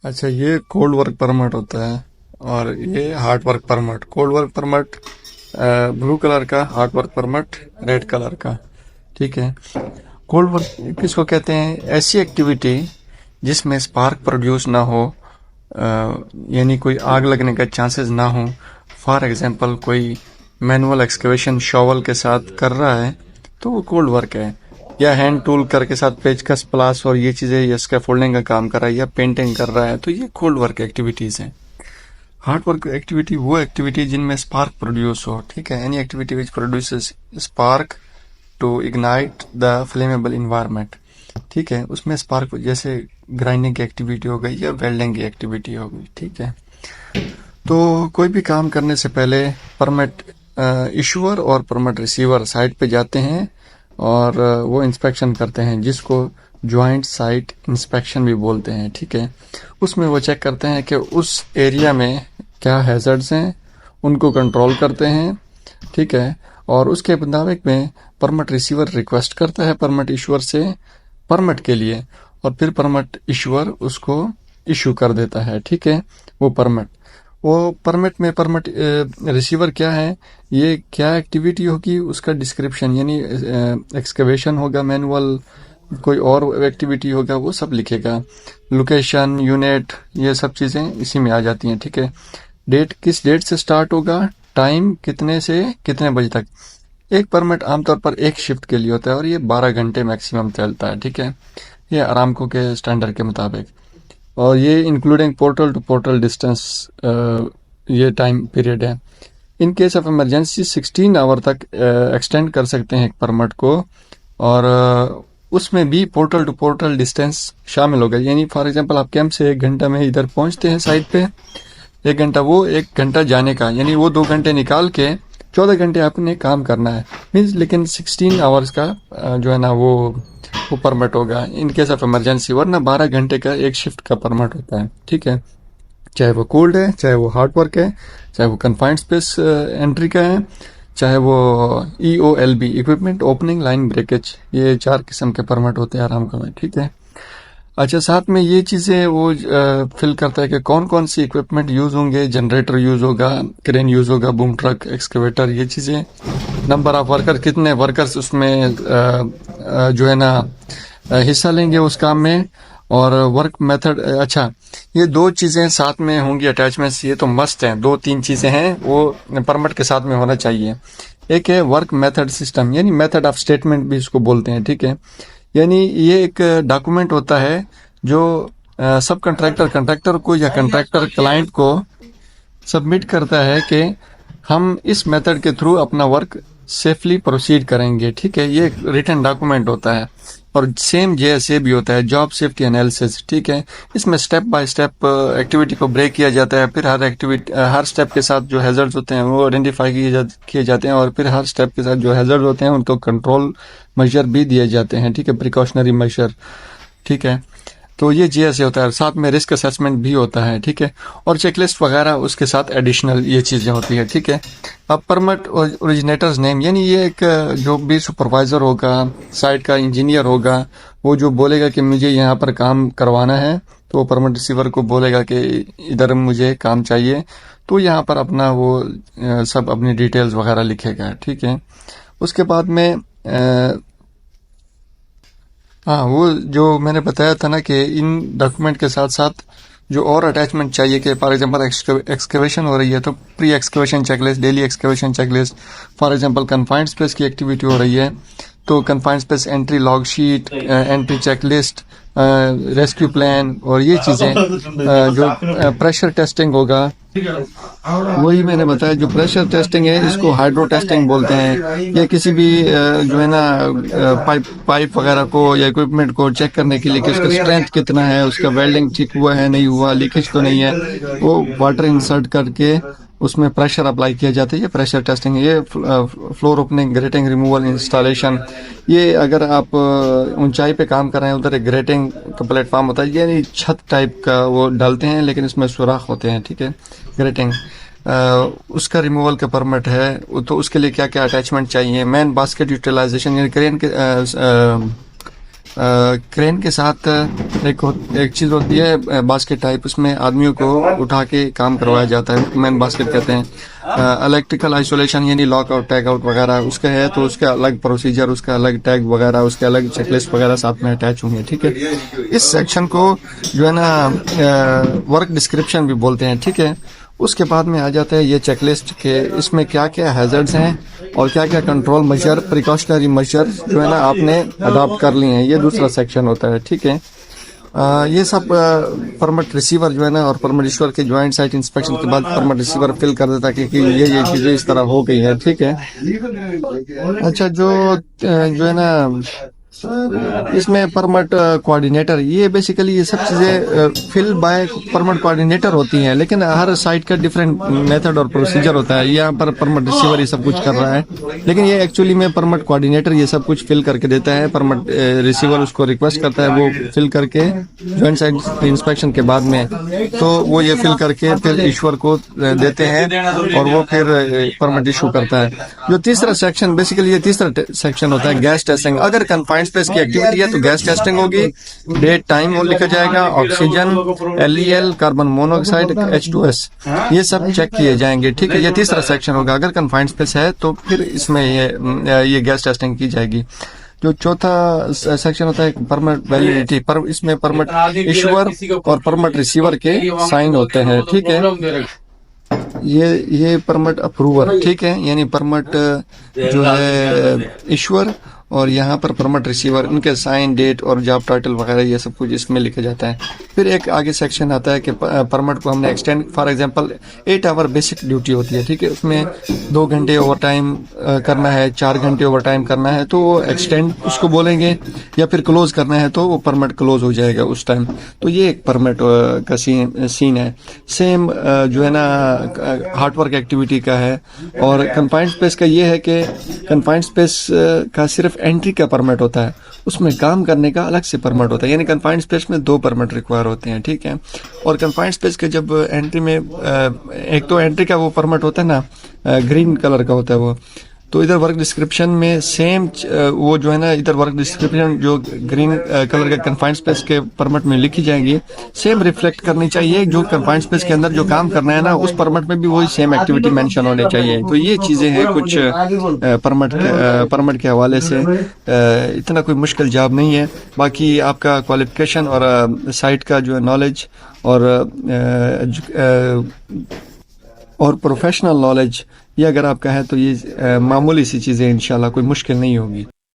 अच्छा, ये cold work permit होता है और ये hard work permit. Cold work permit blue colour का, hard work permit red colour का। ठीक है। कोल्ड वर्क किसको कहते हैं? ऐसी एक्टिविटी जिसमें स्पार्क प्रोड्यूस ना हो, यानी कोई आग लगने का चांसेस ना हो। फॉर एग्जांपल कोई मैनुअल एक्सकेवेशन शॉवल के साथ कर रहा है तो वो कोल्ड वर्क है, या हैंड टूल करके साथ पेचकस प्लास और ये चीजें, या स्कैफोल्डिंग का काम कर रहा है या पेंटिंग कर रहा है, तो ये कोल्ड वर्क एक्टिविटीज हैं। हार्ड वर्क एक्टिविटी वो एक्टिविटी जिनमें स्पार्क प्रोड्यूस हो। ठीक है। Any activity which produces spark to ignite the flammable environment. ठीक है। उसमें स्पार्क जैसे ग्राइंडिंग की एक्टिविटी हो गई या वेल्डिंग की एक्टिविटी हो गई। ठीक है। तो कोई भी काम करने से पहले परमिट इशूअर और परमिट रिसीवर साइट पे जाते हैं और वो इंस्पेक्शन करते हैं, जिसको ज्वाइंट साइट इंस्पेक्शन भी बोलते हैं। ठीक है। उसमें वो चेक करते हैं कि उस एरिया में क्या हैजर्ड्स हैं, उनको कंट्रोल करते हैं। ठीक है। और उसके मुताबिक में परमिट रिसीवर रिक्वेस्ट करता है परमिट इशूअर से परमिट के लिए, और फिर परमिट इशूअर उसको इशू कर देता है। ठीक है। वो परमिट में परमिट रिसीवर क्या है, ये क्या एक्टिविटी होगी, उसका डिस्क्रिप्शन, यानी एक्सकवेशन होगा, मैनुअल कोई और एक्टिविटी होगा, वो सब लिखेगा। लोकेशन, यूनिट, ये सब चीज़ें इसी में आ जाती हैं। ठीक है। डेट, किस डेट से स्टार्ट होगा, टाइम कितने से कितने बजे तक। एक परमिट आमतौर पर एक शिफ्ट के लिए होता है और ये 12 घंटे मैक्सिमम चलता है। ठीक है। ये अरामको के स्टैंडर्ड के मुताबिक, और ये including portal to portal distance, ये टाइम पीरियड है। In case of emergency 16 hour तक एक्सटेंड कर सकते हैं एक परमिट को, और उसमें भी पोर्टल टू पोर्टल डिस्टेंस शामिल होगा। यानी फॉर एग्जांपल आप कैंप से 1 घंटा में इधर पहुंचते हैं साइट पे, 1 घंटा वो, 1 घंटा जाने का, यानी वो 2 घंटे निकाल के 14 घंटे आपने काम करना है मीन्स। लेकिन 16 आवर्स का जो है ना वो परमिट होगा इन केस ऑफ इमरजेंसी, वरना 12 घंटे का एक शिफ्ट का परमिट होता है। ठीक है। चाहे वो कोल्ड है, चाहे वो हार्ड वर्क है, चाहे वो कन्फाइंड स्पेस एंट्री का है, चाहे वो EOLB equipment opening line breakage, ये 4 किस्म के परमिट होते हैं आरामको में। ठीक है। अच्छा, साथ में ये चीज़ें वो फिल करता है कि कौन कौन सी इक्विपमेंट यूज़ होंगे। जनरेटर यूज़ होगा, क्रेन यूज़ होगा, बूम ट्रक, एक्सकेवेटर, ये चीज़ें। नंबर ऑफ वर्कर, कितने वर्कर्स उसमें जो है ना हिस्सा लेंगे उस काम में, और वर्क मेथड। अच्छा, ये 2 चीज़ें साथ में होंगी अटैचमेंट्स, ये तो मस्ट हैं। 2-3 चीज़ें हैं वो परमिट के साथ में होना चाहिए। एक है वर्क मेथड सिस्टम, यानी मेथड ऑफ स्टेटमेंट भी इसको बोलते हैं। ठीक है। यानी ये एक डॉक्यूमेंट होता है जो सब कंट्रैक्टर को या कंट्रैक्टर क्लाइंट को सबमिट करता है कि हम इस मेथड के थ्रू अपना वर्क सेफली प्रोसीड करेंगे। ठीक है। ये एक रिटन डॉक्यूमेंट होता है, और सेम JSA भी होता है, जॉब सेफ्टी एनालिसिस। ठीक है। इसमें स्टेप बाय स्टेप एक्टिविटी को ब्रेक किया जाता है, फिर हर स्टेप के साथ जो हैजर्ड्स होते हैं वो आइडेंटिफाई किए जाते हैं, और फिर हर स्टेप के साथ जो हैजर्ड होते हैं उनको कंट्रोल मेजर भी दिए जाते हैं। ठीक है। Precautionary major. ठीक है। तो ये JSA होता है, साथ में रिस्क असेसमेंट भी होता है। ठीक है। और चेकलिस्ट वगैरह उसके साथ एडिशनल ये चीज़ें होती है। ठीक है। अब परमिट ओरिजिनेटर्स नेम, यानी ये एक जो भी सुपरवाइजर होगा, साइट का इंजीनियर होगा, वो जो बोलेगा कि मुझे यहाँ पर काम करवाना है, तो वो परमिट रिसीवर को बोलेगा कि इधर मुझे काम चाहिए, तो यहाँ पर अपना वो सब अपनी डिटेल्स वगैरह लिखेगा। ठीक है। उसके बाद में हाँ, वो जो मैंने बताया था ना कि इन डॉक्यूमेंट के साथ साथ जो और अटैचमेंट चाहिए, कि फॉर एग्जांपल एक्सकेवेशन हो रही है तो pre excavation checklist, daily excavation checklist. For example confined space की एक्टिविटी हो रही है तो confined space entry log sheet, entry checklist, rescue plan, और ये चीज़ें। जो प्रेशर टेस्टिंग होगा, वही मैंने बताया, जो प्रेशर टेस्टिंग है इसको हाइड्रो टेस्टिंग बोलते हैं। या किसी भी जो है ना पाइप वगैरह को या इक्विपमेंट को चेक करने के लिए कि उसका स्ट्रेंथ कितना है, उसका वेल्डिंग ठीक हुआ है नहीं हुआ, लीकेज तो नहीं है, वो वाटर इंसर्ट करके उसमें प्रेशर अप्लाई किया जाता है। ये प्रेशर टेस्टिंग है। ये floor opening, grating removal, installation. ये अगर आप ऊंचाई पे काम कर रहे हैं, उधर एक ग्रेटिंग का प्लेटफॉर्म होता है, यानी छत टाइप का वो डालते हैं लेकिन इसमें सुराख होते हैं। ठीक है। ग्रेटिंग, उसका रिमूवल का परमिट है, तो उसके लिए क्या क्या अटैचमेंट चाहिए। मैन बास्केट यूटिलाइजेशन, यानी क्रेन के क्रेन के साथ एक चीज़ होती है बास्केट टाइप, उसमें आदमियों को उठा के काम करवाया जाता है, मैन बास्केट कहते हैं। इलेक्ट्रिकल आइसोलेशन यानी लॉक आउट टैग आउट वगैरह उसका है, तो उसका अलग प्रोसीजर, उसका अलग टैग वगैरह, उसके अलग चेकलिस्ट वगैरह साथ में अटैच होंगे, ठीक है। इस सेक्शन को जो है ना वर्क डिस्क्रिप्शन भी बोलते हैं, ठीक है। उसके बाद में आ जाता है ये चेकलिस्ट के इसमें क्या क्या हैजर्ड्स हैं और क्या क्या कंट्रोल मेजर, प्रिकॉशनरी मेजर जो है ना आपने अडॉप्ट कर लिए हैं, ये दूसरा सेक्शन होता है, ठीक है। ये सब परमिट रिसीवर जो है ना और परमिट इश्यूअर के ज्वाइंट साइट इंस्पेक्शन के बाद परमिट रिसीवर फिल कर देता है कि ये चीजें इस तरह हो गई है, ठीक है। अच्छा, जो है ना इसमें परमिट कोऑर्डिनेटर, ये बेसिकली ये सब चीजें फिल बाय परमिट कोऑर्डिनेटर होती हैं, लेकिन हर साइट का डिफरेंट मेथड और प्रोसीजर होता है। यहाँ पर परमिट रिसीवर ये सब कुछ कर रहा है, लेकिन ये एक्चुअली में परमिट कोऑर्डिनेटर ये सब कुछ फिल करके देता है। परमिट रिसीवर उसको रिक्वेस्ट करता है, वो फिल करके ज्वाइंट साइट इंस्पेक्शन के बाद में तो वो ये फिल करके फिर ईश्वर को देते हैं और वो फिर परमिट इशू करता है। जो तीसरा सेक्शन, बेसिकली ये तीसरा सेक्शन होता है गैस टेस्टिंग। अगर कन्फाइंड स्पेस की एक्टिविटी है तो गैस टेस्टिंग होगी, डेट टाइम वो लिखा जाएगा, oxygen, LEL, carbon monoxide, H2S, ये सब चेक किए जाएंगे, ठीक है। ये तीसरा सेक्शन होगा। अगर कन्फाइंड स्पेस है तो फिर इसमें ये गैस टेस्टिंग की जाएगी। जो चौथा सेक्शन होता है परमिट वैलिडिटी, पर इसमें परमिट इशूअर और परमिट रिसीवर के साइन होते हैं, ठीक है। ये परमिट अप्रूवर, ठीक है, यानी परमिट जो है इश्यूअर और यहाँ पर परमिट रिसीवर, इनके साइन, डेट और जॉब टाइटल वगैरह ये सब कुछ इसमें लिखा जाता है। फिर एक आगे सेक्शन आता है कि परमिट को हमने extend, for example 8 hour basic duty होती है, ठीक है, उसमें 2 घंटे ओवर टाइम करना है, 4 घंटे ओवर टाइम करना है तो वो एक्सटेंड उसको बोलेंगे, या फिर क्लोज करना है तो वो परमिट क्लोज हो जाएगा उस टाइम। तो ये एक परमिट का सीन है। सेम जो है ना हार्डवर्क एक्टिविटी का है। और कन्फाइंड स्पेस का ये है कि कन्फाइंड स्पेस का सिर्फ एंट्री का परमिट होता है, उसमें काम करने का अलग से परमिट होता है, यानी कन्फाइंड स्पेस में 2 परमिट रिक्वायर होते हैं, ठीक है। और कन्फाइंड स्पेस के जब एंट्री में एक तो एंट्री का वो परमिट होता है ना, ग्रीन कलर का होता है वो, तो इधर वर्क डिस्क्रिप्शन में सेम वो जो है ना, इधर वर्क डिस्क्रिप्शन जो ग्रीन कलर के कन्फाइंड स्पेस के परमिट में लिखी जाएंगी, सेम रिफ्लेक्ट करनी चाहिए। जो कन्फाइंड स्पेस के अंदर जो काम करना है ना, उस परमिट में भी वही सेम एक्टिविटी मेंशन होनी चाहिए। तो ये चीजें हैं कुछ परमिट के हवाले से। इतना कोई मुश्किल जॉब नहीं है। बाकी आपका क्वालिफिकेशन और साइट का जो है नॉलेज और प्रोफेशनल नॉलेज, ये अगर आपका है तो ये मामूली सी चीज़ें, इंशाल्लाह कोई मुश्किल नहीं होगी।